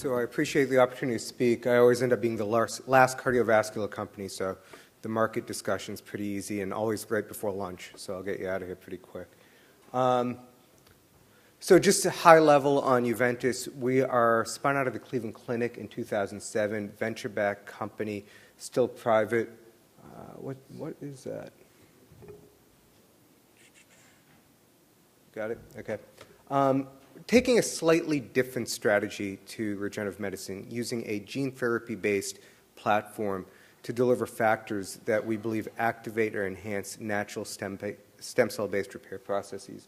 So I appreciate the opportunity to speak. I always end up being the last cardiovascular company, so the market discussion is pretty easy and always right before lunch, so I'll get you out of here pretty quick. So just a high level on Juventas, we are spun out of the Cleveland Clinic in 2007, venture-backed company, still private. What is that? Got it? Okay. Taking a slightly different strategy to regenerative medicine, using a gene therapy-based platform to deliver factors that we believe activate or enhance natural stem cell-based repair processes.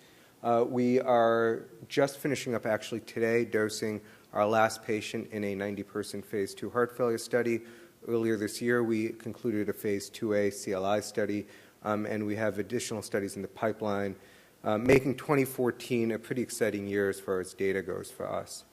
We are just finishing up actually today dosing our last patient in a 90-person phase 2 heart failure study. Earlier this year, we concluded a phase 2A CLI study, and we have additional studies in the pipeline, making 2014 a pretty exciting year as far as data goes for us.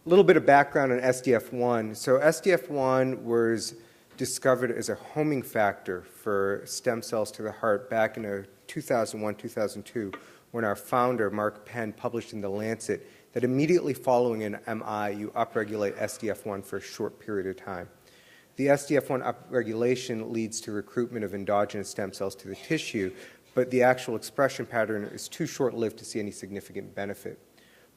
A little bit of background on SDF1. So SDF1 was discovered as a homing factor for stem cells to the heart back in 2001-2002 when our founder, Mark Penn, published in The Lancet that immediately following an MI, you upregulate SDF1 for a short period of time. The SDF1 upregulation leads to recruitment of endogenous stem cells to the tissue, but the actual expression pattern is too short-lived to see any significant benefit.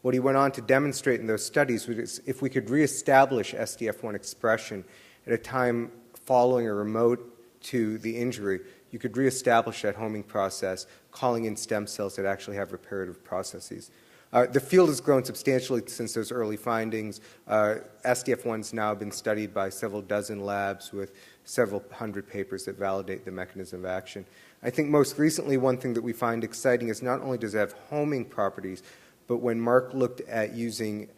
What he went on to demonstrate in those studies was if we could reestablish SDF1 expression at a time following or remote to the injury, you could reestablish that homing process, calling in stem cells that actually have reparative processes. The field has grown substantially since those early findings. SDF1 has now been studied by several dozen labs with several hundred papers that validate the mechanism of action. I think most recently one thing that we find exciting is not only does it have homing properties, but when Mark looked at using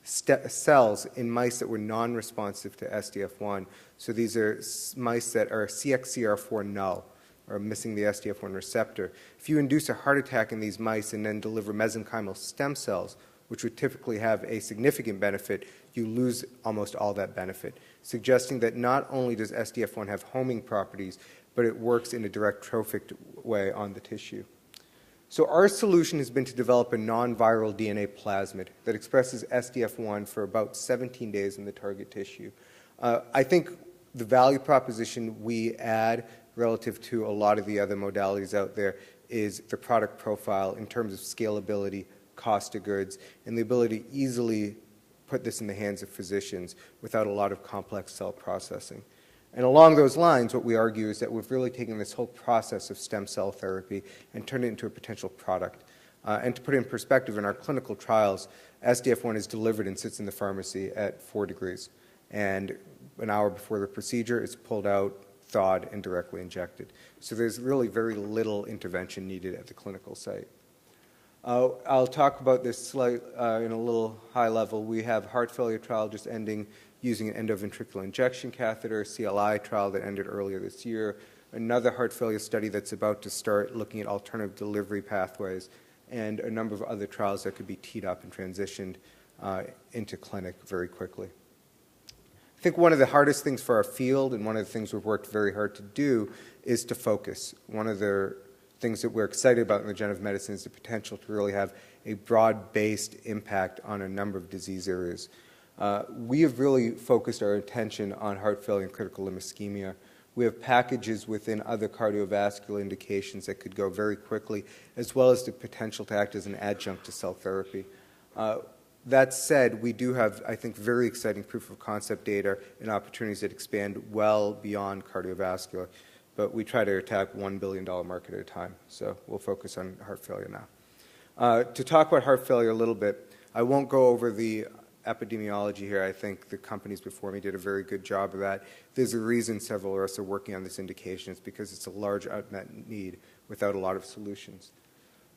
cells in mice that were non-responsive to SDF1, so these are mice that are CXCR4 null, or missing the SDF1 receptor. If you induce a heart attack in these mice and then deliver mesenchymal stem cells, which would typically have a significant benefit, you lose almost all that benefit, suggesting that not only does SDF1 have homing properties, but it works in a direct trophic way on the tissue. So our solution has been to develop a non-viral DNA plasmid that expresses SDF1 for about 17 days in the target tissue. I think the value proposition we add relative to a lot of the other modalities out there is the product profile in terms of scalability, cost of goods, and the ability to easily put this in the hands of physicians without a lot of complex cell processing. And along those lines, what we argue is that we've really taken this whole process of stem cell therapy and turned it into a potential product. And to put it in perspective, in our clinical trials, SDF1 is delivered and sits in the pharmacy at 4 degrees. And an hour before the procedure, it's pulled out, thawed, and directly injected. So there's really very little intervention needed at the clinical site. I'll talk about this in a little high level. We have heart failure trial just ending using an endoventricular injection catheter, CLI trial that ended earlier this year, another heart failure study that's about to start looking at alternative delivery pathways, and a number of other trials that could be teed up and transitioned into clinic very quickly. I think one of the hardest things for our field, and one of the things we've worked very hard to do, is to focus. One of the things that we're excited about in regenerative medicine is the potential to really have a broad-based impact on a number of disease areas. We have really focused our attention on heart failure and critical limb ischemia. We have packages within other cardiovascular indications that could go very quickly, as well as the potential to act as an adjunct to cell therapy. That said, we do have, I think, very exciting proof of concept data and opportunities that expand well beyond cardiovascular. But we try to attack $1 billion market at a time, so we'll focus on heart failure now. To talk about heart failure a little bit, I won't go over the epidemiology here. I think the companies before me did a very good job of that. There's a reason several of us are working on this indication. It's because it's a large unmet need without a lot of solutions.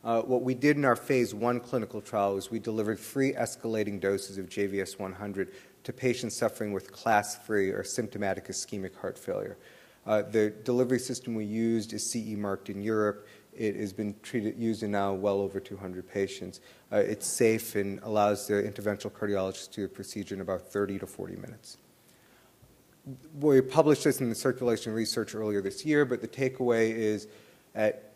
What we did in our phase 1 clinical trial was we delivered 3 escalating doses of JVS-100 to patients suffering with class 3 or symptomatic ischemic heart failure. The delivery system we used is CE marked in Europe. It has been used in now well over 200 patients. It's safe and allows the interventional cardiologist to do the procedure in about 30 to 40 minutes. We published this in the Circulation Research earlier this year, but the takeaway is at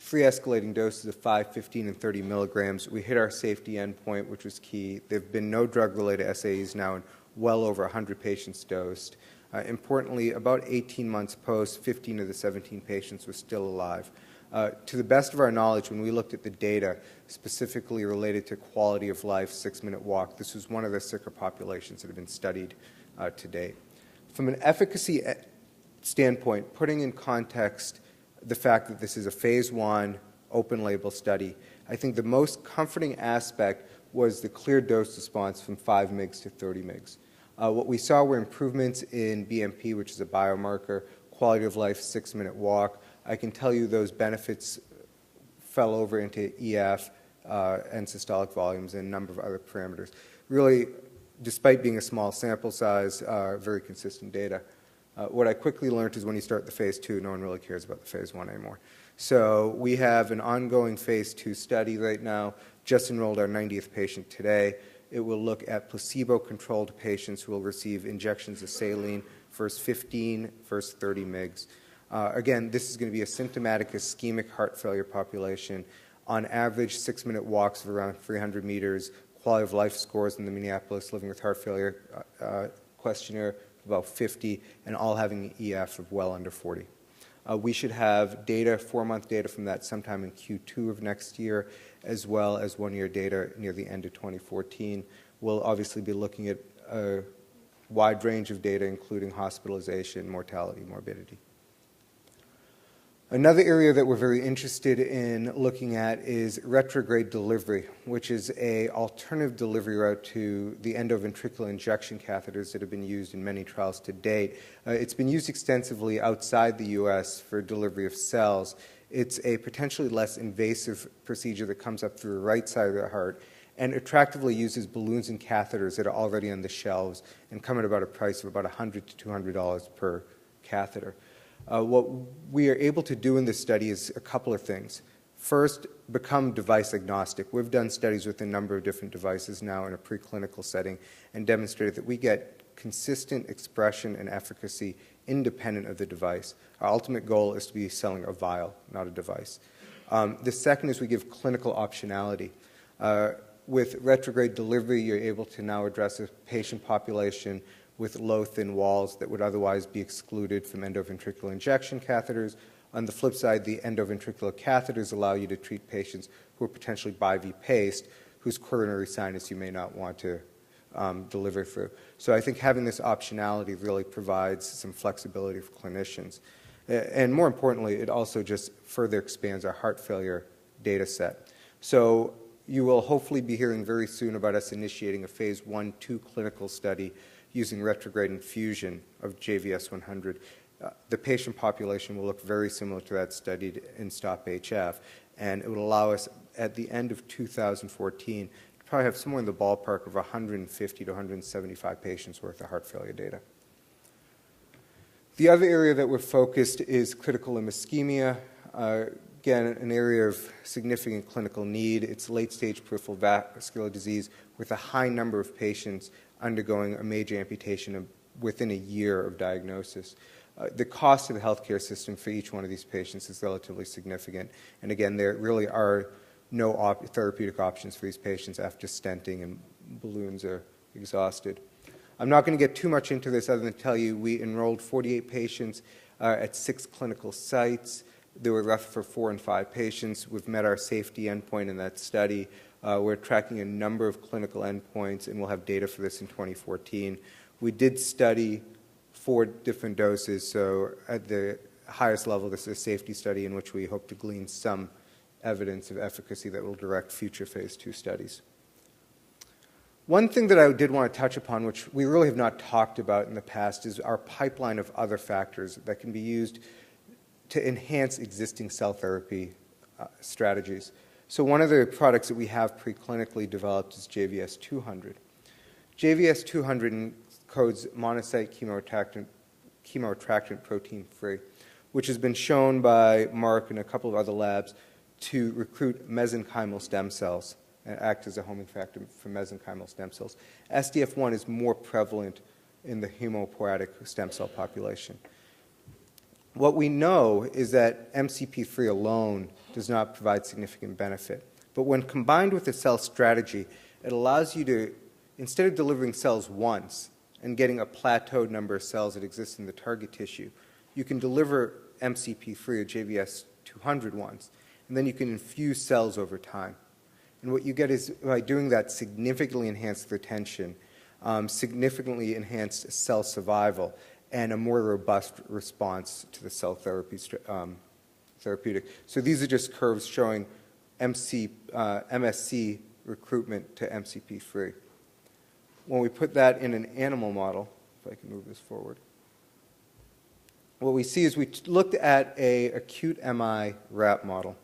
3 escalating doses of 5, 15, and 30 milligrams. We hit our safety endpoint, which was key. There have been no drug-related SAEs now in well over 100 patients dosed. Importantly, about 18 months post, 15 of the 17 patients were still alive. To the best of our knowledge, when we looked at the data specifically related to quality of life, 6-minute walk, this was one of the sicker populations that have been studied to date. From an efficacy standpoint, putting in context the fact that this is a phase 1 open-label study, I think the most comforting aspect was the clear dose response from 5 mg to 30 mg. What we saw were improvements in BMP, which is a biomarker, quality of life, 6-minute walk. I can tell you those benefits fell over into EF and systolic volumes and a number of other parameters. Really, despite being a small sample size, very consistent data. What I quickly learned is when you start the phase 2, no one really cares about the phase 1 anymore. So we have an ongoing phase 2 study right now, just enrolled our 90th patient today. It will look at placebo-controlled patients who will receive injections of saline, first 15, first 30 mg. Again, this is going to be a symptomatic ischemic heart failure population. On average, 6-minute walks of around 300 meters, quality of life scores in the Minneapolis Living with Heart Failure questionnaire about 50, and all having an EF of well under 40. We should have data, 4-month data from that sometime in Q2 of next year, as well as 1-year data near the end of 2014. We'll obviously be looking at a wide range of data, including hospitalization, mortality, morbidity. Another area that we're very interested in looking at is retrograde delivery, which is an alternative delivery route to the endoventricular injection catheters that have been used in many trials to date. It's been used extensively outside the U.S. for delivery of cells. It's a potentially less invasive procedure that comes up through the right side of the heart and attractively uses balloons and catheters that are already on the shelves and come at about a price of about $100 to $200 per catheter. What we are able to do in this study is a couple of things. First, become device agnostic. We've done studies with a number of different devices now in a preclinical setting and demonstrated that we get consistent expression and efficacy independent of the device. Our ultimate goal is to be selling a vial, not a device. The second is we give clinical optionality. With retrograde delivery, you're able to now address a patient population with low, thin walls that would otherwise be excluded from endoventricular injection catheters. On the flip side, the endoventricular catheters allow you to treat patients who are potentially bi-V-paced, whose coronary sinus you may not want to deliver through. So I think having this optionality really provides some flexibility for clinicians. And more importantly, it also just further expands our heart failure data set. So you will hopefully be hearing very soon about us initiating a phase 1/2 clinical study using retrograde infusion of JVS-100. The patient population will look very similar to that studied in STOP-HF, and it will allow us at the end of 2014 to probably have somewhere in the ballpark of 150 to 175 patients worth of heart failure data. The other area that we're focused is critical limb ischemia. Again, an area of significant clinical need. It's late-stage peripheral vascular disease with a high number of patients undergoing a major amputation within a year of diagnosis. The cost of the healthcare system for each one of these patients is relatively significant. And again, there really are no therapeutic options for these patients after stenting and balloons are exhausted. I'm not going to get too much into this other than tell you we enrolled 48 patients at 6 clinical sites. There were left for 4 and 5 patients. We've met our safety endpoint in that study. We're tracking a number of clinical endpoints, and we'll have data for this in 2014. We did study 4 different doses, so at the highest level, this is a safety study in which we hope to glean some evidence of efficacy that will direct future phase 2 studies. One thing that I did want to touch upon, which we really have not talked about in the past, is our pipeline of other factors that can be used to enhance existing cell therapy strategies. So one of the products that we have preclinically developed is JVS-200. JVS-200 encodes monocyte chemoattractant protein 3, which has been shown by Mark and a couple of other labs to recruit mesenchymal stem cells and act as a homing factor for mesenchymal stem cells. SDF1 is more prevalent in the hemopoietic stem cell population. What we know is that MCP3 alone does not provide significant benefit. But when combined with the cell strategy, it allows you to, instead of delivering cells once and getting a plateaued number of cells that exist in the target tissue, you can deliver MCP3 or JVS200 once, and then you can infuse cells over time. And what you get is, by doing that, significantly enhanced retention, significantly enhanced cell survival, and a more robust response to the cell therapy therapeutic. So these are just curves showing MSC recruitment to MCP3. When we put that in an animal model, if I can move this forward, what we see is we looked at an acute MI rat model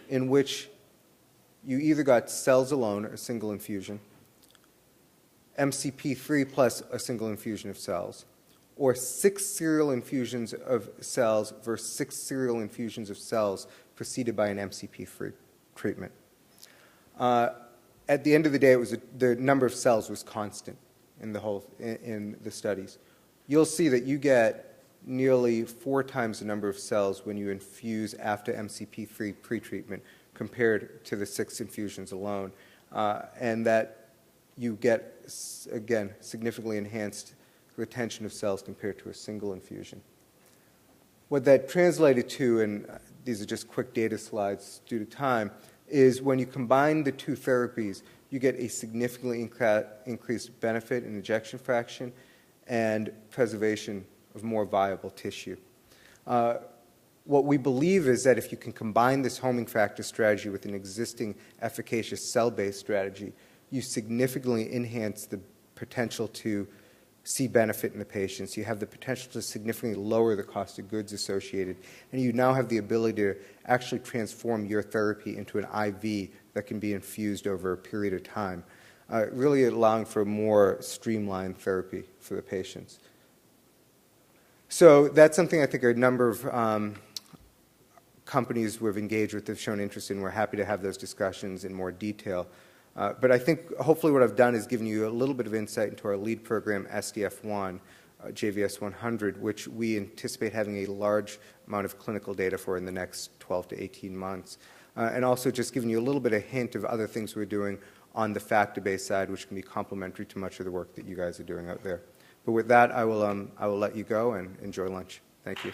in which you either got cells alone, or a single infusion, MCP3 plus a single infusion of cells, or 6 serial infusions of cells versus 6 serial infusions of cells preceded by an MCP3 treatment. At the end of the day, it was the number of cells was constant in the studies. You'll see that you get nearly 4 times the number of cells when you infuse after MCP3 pretreatment compared to the 6 infusions alone, and that you get, again, significantly enhanced retention of cells compared to a single infusion. What that translated to, and these are just quick data slides due to time, is when you combine the two therapies, you get a significantly increased benefit in ejection fraction and preservation of more viable tissue. What we believe is that if you can combine this homing factor strategy with an existing efficacious cell-based strategy, you significantly enhance the potential to see benefit in the patients. You have the potential to significantly lower the cost of goods associated, and you now have the ability to actually transform your therapy into an IV that can be infused over a period of time, really allowing for a more streamlined therapy for the patients. So that's something I think a number of companies we've engaged with have shown interest in. We're happy to have those discussions in more detail. But I think hopefully what I've done is given you a little bit of insight into our lead program, SDF1, JVS100, which we anticipate having a large amount of clinical data for in the next 12 to 18 months. And also just giving you a little bit of hint of other things we're doing on the factor-based side, which can be complementary to much of the work that you guys are doing out there. But with that, I will let you go and enjoy lunch. Thank you.